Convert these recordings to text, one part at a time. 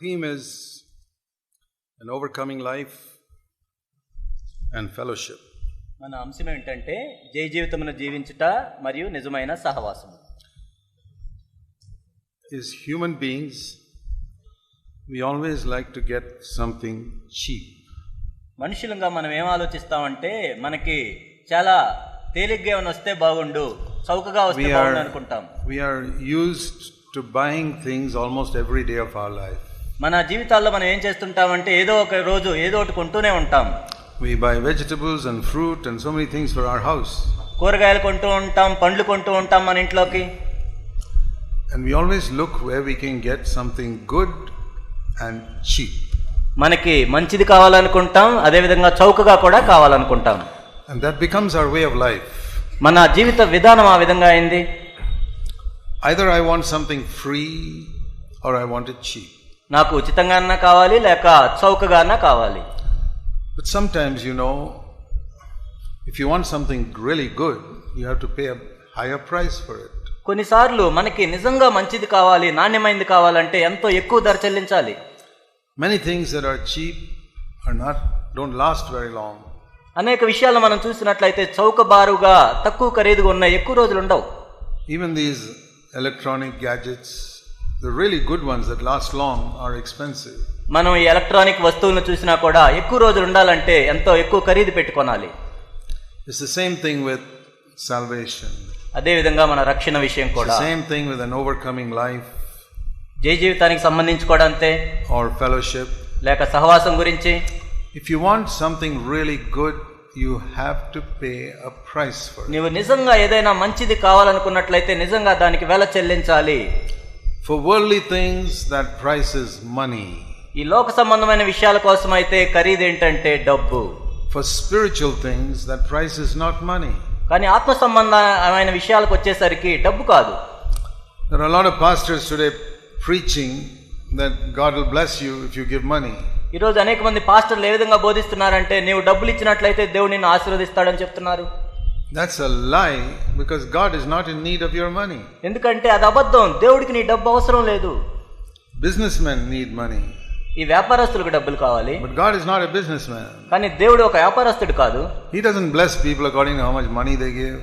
theme is an overcoming life and fellowship. మన అంశం ఏంటంటే జయ జీవితమును జీవించుట మరియు నిజమైన సహవాసం. As human beings, we always like to get something cheap. మనుషులంగా మనం ఏం ఆలోచిస్తామంటే మనకి చాలా తేలిగ్గా ఏమైనా వస్తే బాగుండు, చౌకగా వస్తే బాగుండు అనుకుంటాం. We are used to buying things almost every day of our life. మన జీవితాల్లో మనం ఏం చేస్తుంటామంటే ఏదో ఒక రోజు ఏదో ఒకటి కొంటూనే ఉంటాం. We buy vegetables and fruit and so many things for our house. కూరగాయలు కొంటూ ఉంటాం, పండ్లు కొంటూ ఉంటాం మన ఇంట్లోకి. And we always look where we can get something good and cheap. మనకి మంచిది కావాలనుకుంటాం, అదే విధంగా చౌకగా కూడా కావాలనుకుంటాం. And that becomes our way of life. మన జీవిత విధానం ఆ విధంగా అయింది. Either I want something free or I want it cheap. నాకు ఉచితంగానా కావాలి లేక చౌకగానా కావాలి. But sometimes, if you want something really good, you have to pay a higher price for it. కొన్నిసార్లు మనకి నిజంగా మంచిది కావాలి, నాణ్యమైనది కావాలంటే ఎంతో ఎక్కువ ధర చెల్లించాలి. Many things that are cheap don't last very long. అనేక విషయాలు మనం చూసినట్లయితే చౌకబారుగా తక్కువ ఖరీదుగా ఉన్న ఎక్కువ రోజులు ఉండవు. Even these electronic gadgets, the really good ones that last long, are expensive. మనం ఈ ఎలక్ట్రానిక్ వస్తువులను చూసినా కూడా ఎక్కువ రోజులు ఉండాలంటే ఎంతో ఎక్కువ ఖరీదు పెట్టుకోవాలి. It's the same thing with salvation. అదే విధంగా మన రక్షణ విషయం కూడా. Same thing with an overcoming life. జయ జీవితానికి సంబంధించి కూడా అంతే. Or fellowship. లేక సహవాసం గురించి. If you want something really good, you have to pay a price for it. నీవు నిజంగా ఏదైనా మంచిది కావాలనుకున్నట్లయితే నిజంగా దానికి వెల చెల్లించాలి. For worldly things, that price is money. ఈ లోక సంబంధమైన విషయాల కోసం అయితే ఖరీదు ఏంటంటే డబ్బు. For spiritual things, that price is not money. కానీ ఆత్మ సంబంధమైన విషయాలకు వచ్చేసరికి డబ్బు కాదు. There are a lot of pastors today preaching that God will bless you if you give money. ఈ రోజు అనేక మంది పాస్టర్లు ఏ విధంగా బోధిస్తున్నారంటే నీవు డబ్బులు ఇచ్చినట్లయితే దేవుడు నిన్ను ఆశీర్వదిస్తాడని చెప్తున్నారు. That's a lie, because God is not in need of your money. ఎందుకంటే అది అబద్ధం. దేవుడికి నీ డబ్బు అవసరం లేదు. Businessmen need money. ఈ వ్యాపారస్తులకు డబ్బులు కావాలి. But God is not a businessman. కానీ దేవుడు ఒక వ్యాపారస్తుడు కాదు. He doesn't bless people according to how much money they give.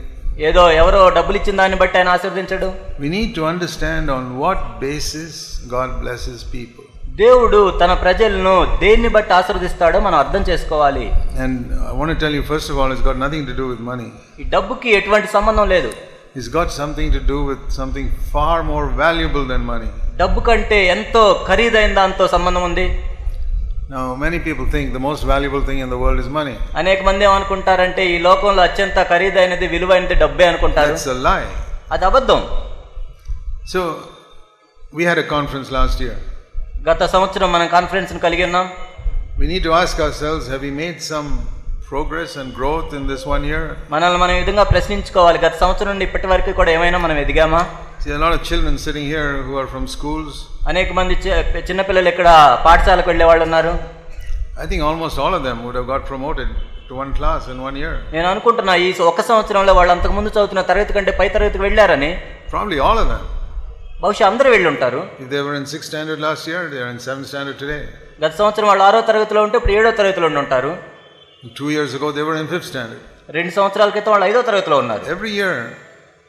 ఏదో ఎవరో డబ్బులు ఇచ్చిన దాన్ని బట్టి ఆయన ఆశీర్వదించడు. We need to understand on what basis God blesses people. దేవుడు తన ప్రజలను దేన్ని బట్టి ఆశీర్వదిస్తాడో మనం అర్థం చేసుకోవాలి. And I want to tell you, first of all, it's got nothing to do with money. ఈ డబ్బుకి ఎటువంటి సంబంధం లేదు. It's got something to do with something far more valuable than money. డబ్బు కంటే ఎంతో ఖరీదైన దాంతో సంబంధం ఉంది. Now, many people think the most valuable thing in the world is money. అనేక మంది ఏమనుకుంటారంటే ఈ లోకంలో అత్యంత ఖరీదైనది విలువైనది డబ్బే అనుకుంటారు. That's a lie. అది అబద్ధం. So, we had a conference last year. గత సంవత్సరం మనం కాన్ఫరెన్స్ కలిగి ఉన్నాం. We need to ask ourselves, have we made some progress and growth in this 1 year? మనల్ని మనం ఈ విధంగా ప్రశ్నించుకోవాలి. గత సంవత్సరం నుండి ఇప్పటి వరకు కూడా ఏమైనా మనం ఎదిగామా? See, a lot of children sitting here who are from schools. అనేక మంది చిన్నపిల్లలు ఇక్కడ పాఠశాలకు వెళ్ళే వాళ్ళు ఉన్నారు. I think almost all of them would have got promoted to one class in 1 year. నేను అనుకుంటున్నా ఈ ఒక సంవత్సరంలో వాళ్ళు అంతకు ముందు చదువుతున్న తరగతి కంటే పై తరగతికి వెళ్ళారని. Probably all of them. బహుశా అందరూ వెళ్ళి ఉంటారు. If they were in 6th standard last year, they are in 7th standard today. గత సంవత్సరం వాళ్ళు 6వ తరగతిలో ఉంటే ఇప్పుడు 7వ తరగతిలో ఉంటారు. 2 years ago they were in 5th standard. 2 సంవత్సరాల క్రితం వాళ్ళు 5వ తరగతిలో ఉన్నారు. Every year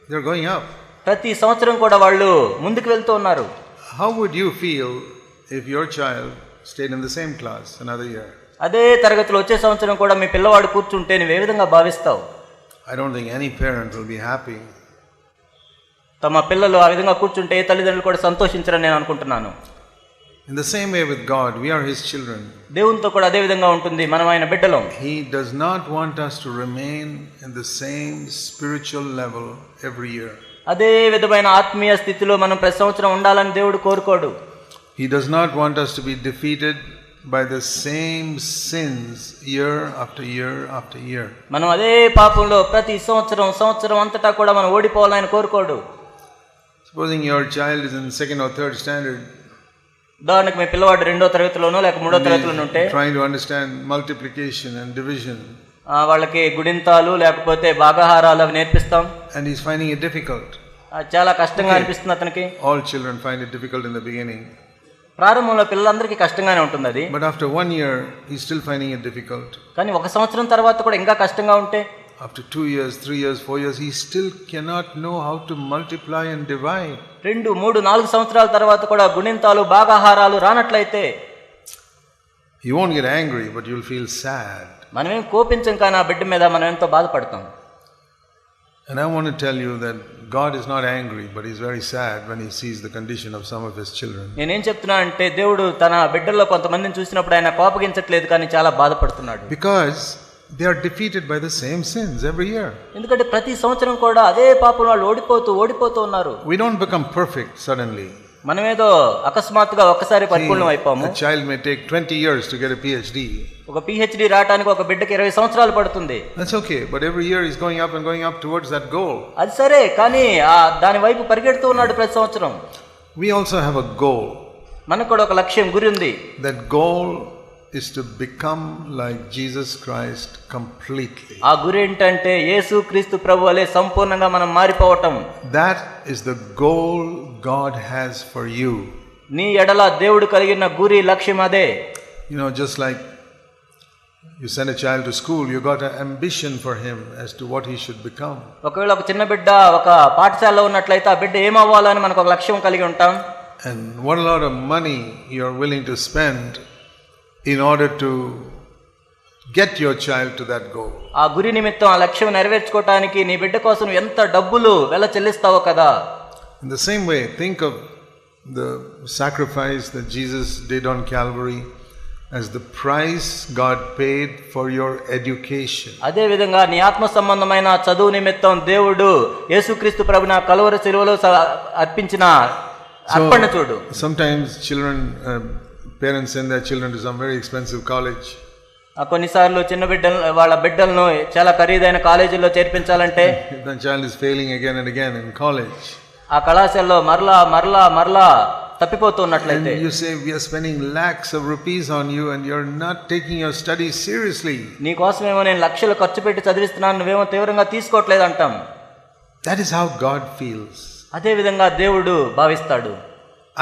they are going up. ప్రతి సంవత్సరం కూడా వాళ్ళు ముందుకు వెళ్తూ ఉన్నారు. How would you feel if your child stayed in the same class another year? అదే తరగతిలో వచ్చే సంవత్సరం కూడా మీ పిల్లవాడు కూర్చుంటే నువ్వు ఏ విధంగా భావిస్తావు? I don't think any parent will be happy. తమ పిల్లలు ఆ విధంగా కూర్చుంటే ఏ తల్లిదండ్రులు కూడా సంతోషించరని నేను అనుకుంటున్నాను. In the same way with God, we are His children. దేవునితో కూడా అదే విధంగా ఉంటుంది. మనం ఆయన బిడ్డలం. He does not want us to remain in the same spiritual level every year. అదే విధమైన ఆత్మీయ స్థితిలో మనం ప్రతి సంవత్సరం ఉండాలని దేవుడు కోరుకోడు. He does not want us to be defeated by the same sins year after year after year. మనం అదే పాపంలో ప్రతి సంవత్సరం అంతటా కూడా మనం ఓడిపోవాలని ఆయన కోరుకోడు. Supposing your child is in 2nd or 3rd standard. ఉదాహరణకు మీ పిల్లవాడు 2వ తరగతిలోనో లేక 3వ తరగతిలోనో ఉంటే trying to understand multiplication and division. వాళ్ళకి గుణింతాలు లేకపోతే భాగాహారాలు అవి నేర్పిస్తాం. And he's finding it difficult. చాలా కష్టంగా అనిపిస్తుంది అతనికి. All children find it difficult in the beginning. ప్రారంభంలో పిల్లలందరికీ కష్టంగానే ఉంటుంది అది. But after 1 year, he's still finding it difficult. కానీ ఒక సంవత్సరం తర్వాత కూడా ఇంకా కష్టంగా ఉంటే, after 2 years, 3 years, 4 years, he still cannot know how to multiply and divide. 2, 3, 4 సంవత్సరాల తర్వాత కూడా గుణింతాలు భాగాహారాలు రానట్లయితే, you won't get angry, but you'll feel sad. మనమేం కోపించం, కానీ ఆ బిడ్డ మీద మనం ఎంతో బాధపడతాం. And I want to tell you that God is not angry, but he's very sad when he sees the condition of some of his children. నేనేం చెప్తున్నా అంటే, దేవుడు తన బిడ్డల్లో కొంతమందిని చూసినప్పుడు ఆయన కోపగించట్లేదు, కానీ చాలా బాధపడుతున్నాడు. Because they are defeated by the same sins every year. ఎందుకంటే ప్రతి సంవత్సరం కూడా అదే పాపం వాళ్ళు ఓడిపోతూ ఉన్నారు. We don't become perfect suddenly. మనమేదో అకస్మాత్తుగా ఒక్కసారి పరిపూర్ణం అయిపోము. A child may take 20 years to get a PhD. ఒక PhD రావడానికి ఒక బిడ్డకి 20 సంవత్సరాలు పడుతుంది. That's okay, but every year he's going up towards that goal. అది సరే, కానీ దాని వైపు పరిగెడుతూ ఉన్నాడు ప్రతి సంవత్సరం. We also have a goal. మనకు కూడా ఒక లక్ష్యం, గురి ఉంది. That goal is to become like Jesus Christ completely. ఆ గురి ఏంటంటే యేసు క్రీస్తు ప్రభువు వలె సంపూర్ణంగా మనం మారిపోవటం. That is the goal God has for you. నీ ఎడల దేవుడు కలిగిన గురి, లక్ష్యం అదే. You know, just like you send a child to school, you got an ambition for him as to what he should become. ఒకవేళ ఒక చిన్న బిడ్డ ఒక పాఠశాలలో ఉన్నట్లయితే ఆ బిడ్డ ఏమవ్వాలని మనకు ఒక లక్ష్యం కలిగి ఉంటాం. And what a lot of money you are willing to spend in order to get your child to that goal. ఆ గురి నిమిత్తం, ఆ లక్ష్యం నెరవేర్చుకోవడానికి నీ బిడ్డ కోసం ఎంత డబ్బులు వెల చెల్లిస్తావో కదా. In the same way, think of the sacrifice that Jesus did on Calvary as the price God paid for your education. అదే విధంగా నీ ఆత్మ సంబంధమైన చదువు నిమిత్తం దేవుడు యేసుక్రీస్తు ప్రభువున కల్వరి శిలువలో అర్పించిన అర్పణ చూడు. Sometimes parents send their children to some very expensive college. కొన్నిసార్లు చిన్న వాళ్ళ బిడ్డలను చాలా ఖరీదైన కాలేజీల్లో చేర్పించాలంటే, the child is failing again and again in college. ఆ కళాశాలలో మరలా తప్పిపోతున్నట్లయితే, you say we are spending lakhs of rupees on you and you're not taking your studies seriously. నీ కోసమేమో నేను లక్షలు ఖర్చు పెట్టి చదివిస్తున్నాను, నువ్వేమో తీవ్రంగా తీసుకోవట్లేదు అంటాం. That is how God feels. అదే విధంగా దేవుడు భావిస్తాడు.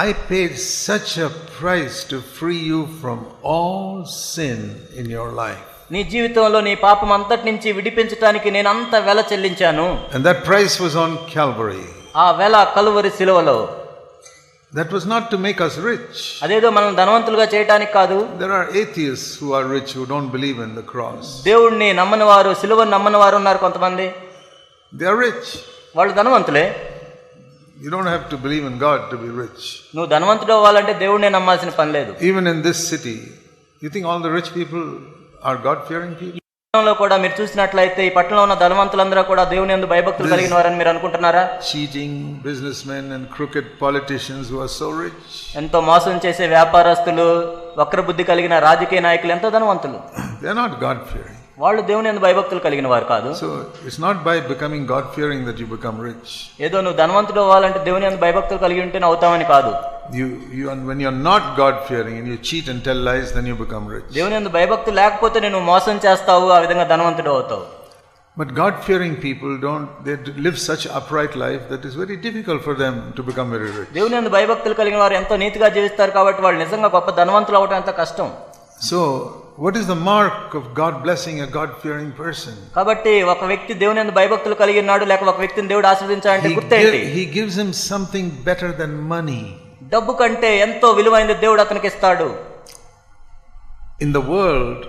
I paid such a price to free you from all sin in your life. నీ జీవితంలో నీ పాపం అంతటి నుంచి విడిపించడానికి నేను అంత వెల చెల్లించాను. And that price was on Calvary. ఆ వెల కల్వరి శిలువలో. That was not to make us rich. అదేదో మనం ధనవంతులుగా చేయడానికి కాదు. There are atheists who are rich who don't believe in the cross. దేవుణ్ణి నమ్మని వారు, సిలువను నమ్మని వారు ఉన్నారు కొంతమంది. They are rich. వాళ్ళు ధనవంతులే. You don't have to believe in God to be rich. నువ్వు ధనవంతుడు అవ్వాలంటే దేవుణ్ణి నమ్మాల్సిన పని లేదు. Even in this city, you think all the rich people are God-fearing people? పట్టణంలో కూడా మీరు చూసినట్లయితే ఈ పట్టణంలో ఉన్న ధనవంతులందరూ కూడా దేవుని యందు భయభక్తులు కలిగిన వారని మీరు అనుకుంటున్నారా? Cheating businessmen and crooked politicians who are so rich. ఎంతో మోసం చేసే వ్యాపారస్తులు, వక్రబుద్ధి కలిగిన రాజకీయ నాయకులు ఎంతో ధనవంతులు. They are not God-fearing. వాళ్ళు దేవుని యందు భయభక్తులు కలిగిన వారు కాదు. So it's not by becoming God-fearing that you become rich. ఏదో నువ్వు ధనవంతుడు అవ్వాలంటే దేవుని యందు భయభక్తులు కలిగి ఉంటే అవుతావని కాదు. When you're not God-fearing and you cheat and tell lies, then you become rich. దేవుని యందు భయభక్తులు లేకపోతే నువ్వు మోసం చేస్తావు, ఆ విధంగా ధనవంతుడు అవుతావు. But God-fearing people they live such upright life that it's very difficult for them to become very rich. దేవుని యందు భయభక్తులు కలిగిన వారు ఎంతో నీతిగా జీవిస్తారు కాబట్టి వాళ్ళు నిజంగా గొప్ప ధనవంతులు అవడం ఎంత కష్టం. So what is the mark of God blessing a God-fearing person? కాబట్టి ఒక వ్యక్తి దేవుని యందు భయభక్తులు కలిగి ఉన్నాడు, లేక ఒక వ్యక్తిని దేవుడు ఆశీర్వదించాడంటే గుర్తేంటి? He gives him something better than money. డబ్బు కంటే ఎంతో విలువైనది దేవుడు అతనికి ఇస్తాడు. In the world,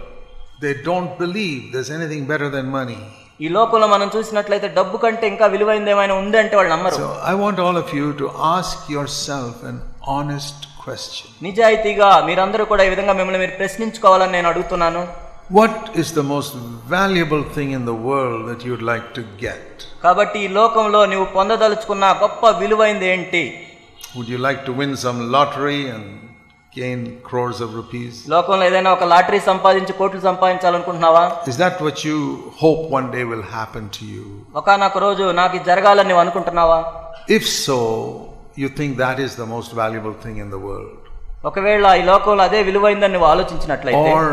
they don't believe there's anything better than money. ఈ లోకంలో మనం చూసినట్లయితే డబ్బు కంటే ఇంకా విలువైనది ఏమైనా ఉంది అంటే వాళ్ళు నమ్మరు. So I want all of you to ask yourself an honest question. నిజాయితీగా మీరందరూ కూడా ఈ విధంగా మిమ్మల్ని మీరు ప్రశ్నించుకోవాలని నేను అడుగుతున్నాను. What is the most valuable thing in the world that you'd like to get? కాబట్టి ఈ లోకంలో నీవు పొందదలుచుకున్న గొప్ప విలువైనది ఏంటి? Would you like to win some lottery and gain crores of rupees? లోకంలో ఏదైనా ఒక లాటరీ సంపాదించి కోట్లు సంపాదించాలనుకుంటున్నావా? Is that what you hope one day will happen to you? ఒకానొక రోజు నాకు ఇది జరగాలని నువ్వు అనుకుంటున్నావా? If so, you think that is the most valuable thing in the world. ఒకవేళ ఈ లోకంలో అదే విలువైందని నువ్వు ఆలోచించినట్లయితే, or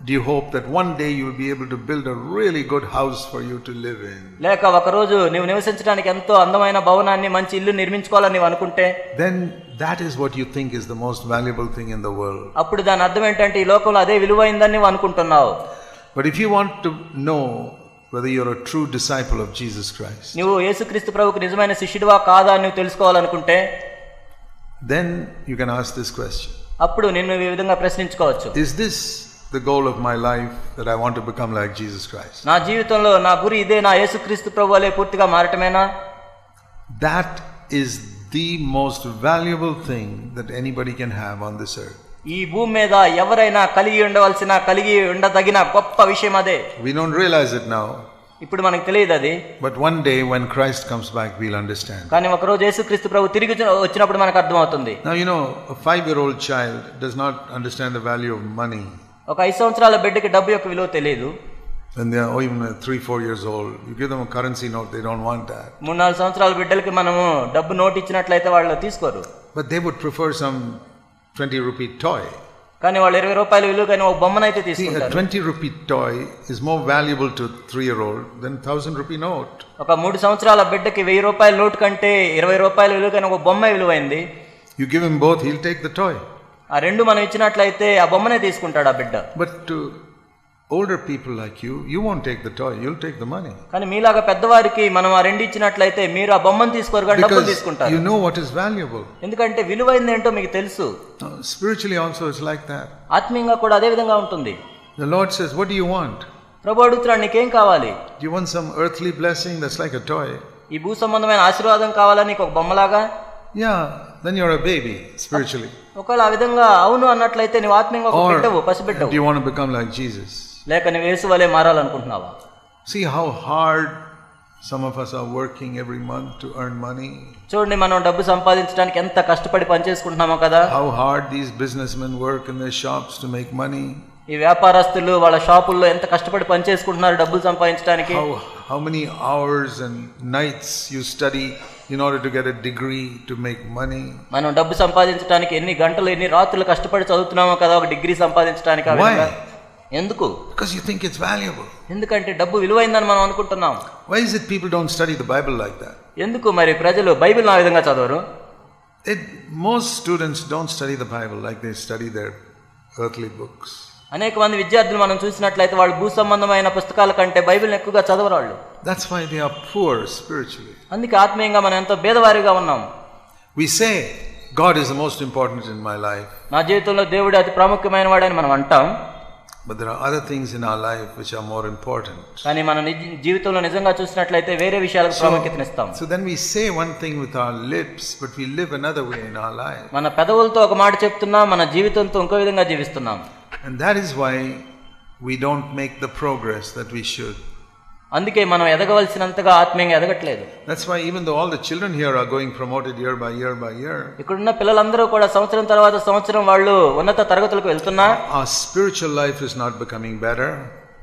Do you hope that one day you will be able to build a really good house for you to live in? లేక ఒక రోజు నీవు నివసించడానికి ఎంతో అందమైన భవనాన్ని మంచి ఇల్లు నిర్మించుకోవాలని నీవు అనుకుంటే, then that is what you think is the most valuable thing in the world. అప్పుడు దాని అర్థం ఏంటంటే ఈ లోకంలో అదే విలువైందని నీవు అనుకుంటున్నావు. But if you want to know whether you're a true disciple of Jesus Christ, నీవు యేసుక్రీస్తు ప్రభువుకు నిజమైన శిష్యుడివా కాదా అని నువ్వు తెలుసుకోవాలనుకుంటే, then you can ask this question. అప్పుడు నిన్ను ఈ విధంగా ప్రశ్నించుకోవచ్చు. Is this the goal of my life, that I want to become like Jesus Christ? నా జీవితంలో నా గురి ఇదే, నా యేసుక్రీస్తు ప్రభువులే పూర్తిగా మారటమేనా? That is the most valuable thing that anybody can have on this earth. ఈ భూమి మీద ఎవరైనా కలిగి ఉండదగిన గొప్ప విషయం అదే. We don't realize it now. ఇప్పుడు మనకు తెలియదు అది. But one day when Christ comes back, we'll understand. కానీ ఒక రోజు యేసుక్రీస్తు ప్రభు తిరిగి వచ్చినప్పుడు మనకు అర్థమవుతుంది. Now you know, a 5-year-old child does not understand the value of money. ఒక 5 సంవత్సరాల బిడ్డకి డబ్బు యొక్క విలువ తెలియదు. When they are even 3-4 years old, you give them a currency note, they don't want that. 3-4 సంవత్సరాల బిడ్డలకి మనము డబ్బు నోట్ ఇచ్చినట్లయితే వాళ్ళు తీసుకోరు. But they would prefer some 20 rupee toy. కానీ వాళ్ళు 20 రూపాయల విలువ కానీ ఒక బొమ్మనైతే తీసుకుంటారు. A 20 rupee toy is more valuable to a 3-year-old than 1000 rupee note. ఒక 3 సంవత్సరాల బిడ్డకి 1000 రూపాయల నోట్ కంటే 20 రూపాయల విలువ కానీ ఒక బొమ్మ విలువైంది. You give him both, he'll take the toy. ఆ రెండు మనం ఇచ్చినట్లయితే ఆ బొమ్మనే తీసుకుంటాడు ఆ బిడ్డ. But to older people like you, you won't take the toy, you'll take the money. కానీ మీలాగా పెద్దవారికి మనం ఆ రెండు ఇచ్చినట్లయితే మీరు ఆ బొమ్మను తీసుకోరు కానీ డబ్బులు తీసుకుంటారు. You know what is valuable. ఎందుకంటే విలువైంది ఏంటో మీకు తెలుసు. Spiritually also it's like that. ఆత్మీయంగా కూడా అదే విధంగా ఉంటుంది. The Lord says, what do you want? ప్రభు అడుగుతున్నాడు, నీకేం కావాలి? Do you want some earthly blessing that's like a toy? ఈ భూ సంబంధమైన ఆశీర్వాదం కావాలా నీకు ఒక బొమ్మలాగా? Yeah, then you're a baby spiritually. ఒకవేళ ఆ విధంగా అవును అన్నట్లయితే నీవు ఆత్మీయంగా ఒక బిడ్డవు, పసిబిడ్డవు. Do you want to become like Jesus? లేక నీవు యేసు వలె మారాలనుకుంటున్నావా? See how hard some of us are working every month to earn money. చూడండి, మనం డబ్బు సంపాదించడానికి ఎంత కష్టపడి పని చేసుకుంటున్నామో కదా. How hard these businessmen work in their shops to make money. ఈ వ్యాపారస్తులు వాళ్ళ షాపుల్లో ఎంత కష్టపడి పని చేసుకుంటున్నారు డబ్బులు సంపాదించడానికి. How many hours and nights you study in order to get a degree to make money. మనం డబ్బు సంపాదించడానికి ఎన్ని గంటలు ఎన్ని రాత్రులు కష్టపడి చదువుతున్నామో కదా ఒక డిగ్రీ సంపాదించడానికి. ఎందుకు? Because you think it's valuable. ఎందుకంటే డబ్బు విలువైందని మనం అనుకుంటున్నాం. Why is it people don't study the Bible like that? ఎందుకు మరి ప్రజలు బైబిల్ ఆ విధంగా చదవరు? Most students don't study the Bible like they study their earthly books. అనేక మంది విద్యార్థులు మనం చూసినట్లయితే వాళ్ళు భూ సంబంధమైన పుస్తకాల కంటే బైబిల్ని ఎక్కువగా చదవరు వాళ్ళు. That's why they are poor spiritually. అందుకే ఆత్మీయంగా మనం ఎంతో భేదవారిగా ఉన్నాం. We say God is the most important in my life. నా జీవితంలో దేవుడు అతి ప్రాముఖ్యమైన వాడని మనం అంటాం. But there are other things in our life which are more important. కానీ మన జీవితంలో నిజంగా చూసినట్లయితే వేరే విషయాలకు ప్రాముఖ్యతనిస్తాం. So then we say one thing with our lips, but we live another way in our life. మన పెదవులతో ఒక మాట చెప్తున్నాం, మన జీవితంతో ఇంకో విధంగా జీవిస్తున్నాం. And that is why we don't make the progress that we should. అందుకే మనం ఎదగవలసినంతగా ఆత్మీయంగా ఎదగట్లేదు. That's why even though all the children here are going promoted year by year by year, ఇక్కడున్న పిల్లలందరూ కూడా సంవత్సరం తర్వాత సంవత్సరం వాళ్ళు ఉన్నత తరగతులకు వెళ్తున్నా our spiritual life is not becoming better.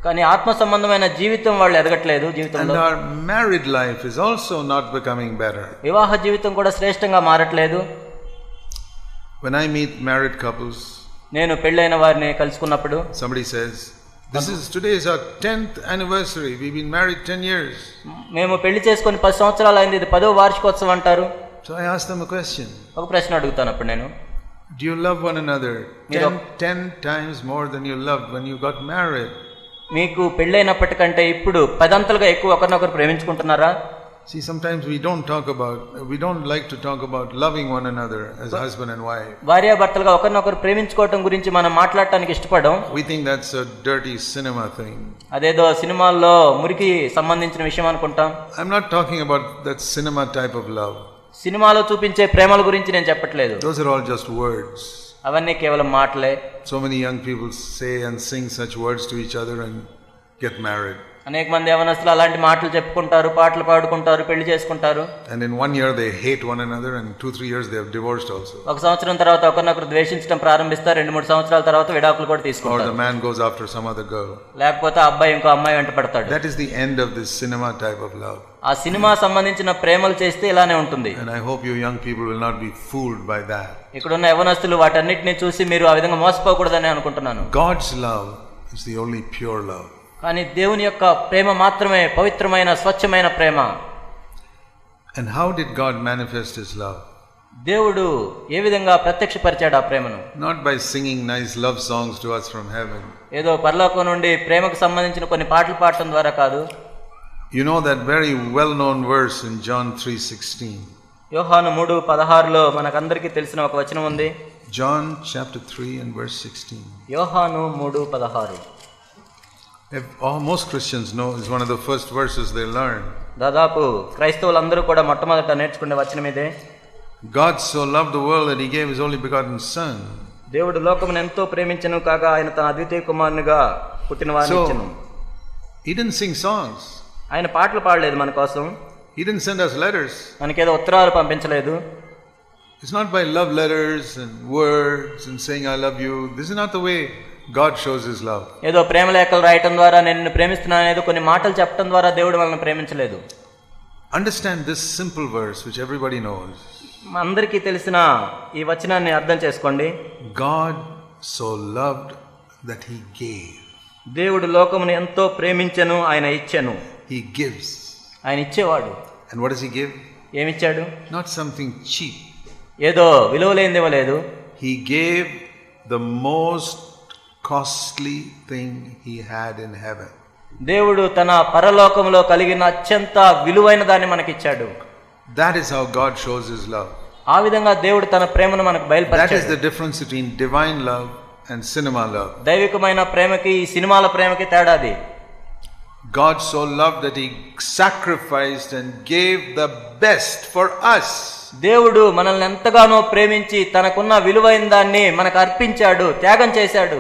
కానీ ఆత్మ సంబంధమైన జీవితం వాళ్ళు ఎదగట్లేదు జీవితంలో. And our married life is also not becoming better. వివాహ జీవితం కూడా శ్రేష్టంగా మారట్లేదు. When I meet married couples, నేను పెళ్ళైన వారిని కలుసుకున్నప్పుడు somebody says, today is our 10th anniversary, we've been married 10 years. మేము పెళ్లి చేసుకొని 10 సంవత్సరాలు అయింది, ఇది 10వ వార్షికోత్సవం అంటారు. So I ask them a question. ఒక ప్రశ్న అడుగుతాను అప్పుడు నేను, do you love one another 10 times more than you loved when you got married? మీకు పెళ్ళైనప్పటికంటే ఇప్పుడు 10 అంతలుగా ఎక్కువ ఒకరినొకరు ప్రేమించుకుంటున్నారా? See, sometimes we don't like to talk about loving one another as husband and wife. భార్యాభర్తలుగా ఒకరినొకరు ప్రేమించుకోవడం గురించి మనం మాట్లాడటానికి ఇష్టపడం. We think that's a dirty cinema thing. అదేదో సినిమాల్లో మురికి సంబంధించిన విషయం అనుకుంటాం. I'm not talking about that cinema type of love. సినిమాలో చూపించే ప్రేమల గురించి నేను చెప్పట్లేదు. Those are all just words. అవన్నీ కేవలం మాటలే. So many young people say and sing such words to each other and get married. అనేక మంది యవనస్తులు అలాంటి మాటలు చెప్పుకుంటారు, పాటలు పాడుకుంటారు, పెళ్లి చేసుకుంటారు. And in 1 year they hate one another, and 2-3 years they have divorced also. ఒక సంవత్సరం తర్వాత ఒకరినొకరు ద్వేషించడం ప్రారంభిస్తారు, 2-3 సంవత్సరాల తర్వాత విడాకులు కూడా తీసుకుంటారు. Or the man goes after some other girl. లేకపోతే అబ్బాయి ఇంకో అమ్మాయి వెంట పడతాడు. That is the end of this cinema type of love. ఆ సినిమా సంబంధించిన ప్రేమలు చేస్తే ఇలానే ఉంటుంది. And I hope you young people will not be fooled by that. ఇక్కడున్న యవనస్తులు వాటన్నిటిని చూసి మీరు ఆ విధంగా మోసపోకూడదని అనుకుంటున్నాను. God's love is the only pure love. కానీ దేవుని యొక్క ప్రేమ మాత్రమే పవిత్రమైన స్వచ్ఛమైన ప్రేమ. And how did God manifest his love? దేవుడు ఏ విధంగా ప్రత్యక్షపరిచాడు ఆ ప్రేమను? Not by singing nice love songs to us from heaven. ఏదో పరలోకం నుండి ప్రేమకు సంబంధించిన కొన్ని పాటలు పాడటం ద్వారా కాదు. You know that very well-known verse in John 3:16. యోహాను 3:16లో మనకందరికీ తెలిసిన ఒక వచనం ఉంది. John chapter 3 and verse 16. యోహాను 3:16. Most Christians know is one of the first verses they learn. దాదాపు క్రైస్తవులందరూ కూడా మొట్టమొదట నేర్చుకునే వచనం ఇదే. God so loved the world that he gave his only begotten son. దేవుడు లోకమును ఎంతో ప్రేమించెను కాగా ఆయన తన అద్వితీయ కుమారునిగా పుట్టిన వారిని ఇచ్చెను. He didn't sing songs. ఆయన పాటలు పాడలేదు మన కోసం. He didn't send us letters. మనకేదో ఉత్తరాలు పంపించలేదు. It's not by love letters and words and saying I love you. This is not the way God shows his love. ఏదో ప్రేమ లేఖలు రాయటం ద్వారా నేను నిన్ను ప్రేమిస్తున్నాను ఏదో కొన్ని మాటలు చెప్పడం ద్వారా దేవుడు మనల్ని ప్రేమించలేదు. Understand this simple verse which everybody knows. అందరికీ తెలిసిన ఈ వచనాన్ని అర్థం చేసుకోండి. God so loved that he gave. దేవుడు లోకమును ఎంతో ప్రేమించెను, ఆయన ఇచ్చెను. He gives. ఆయన ఇచ్చేవాడు. And what does he give? ఏమిచ్చాడు? Not something cheap. ఏదో విలువలేనిది ఇవ్వలేదు. He gave the most costly thing he had in heaven. దేవుడు తన పరలోకములో కలిగిన అత్యంత విలువైన దాన్ని మనకిచ్చాడు. That is how God shows his love. ఆ విధంగా దేవుడు తన ప్రేమను మనకు బయలుపరిచాడు. That is the difference between divine love and cinema love. దైవికమైన ప్రేమకి ఈ సినిమాల ప్రేమకి తేడాది. God so loved that he sacrificed and gave the best for us. దేవుడు మనల్ని ఎంతగానో ప్రేమించి తనకున్న విలువైన దాన్ని మనకు అర్పించాడు, త్యాగం చేశాడు.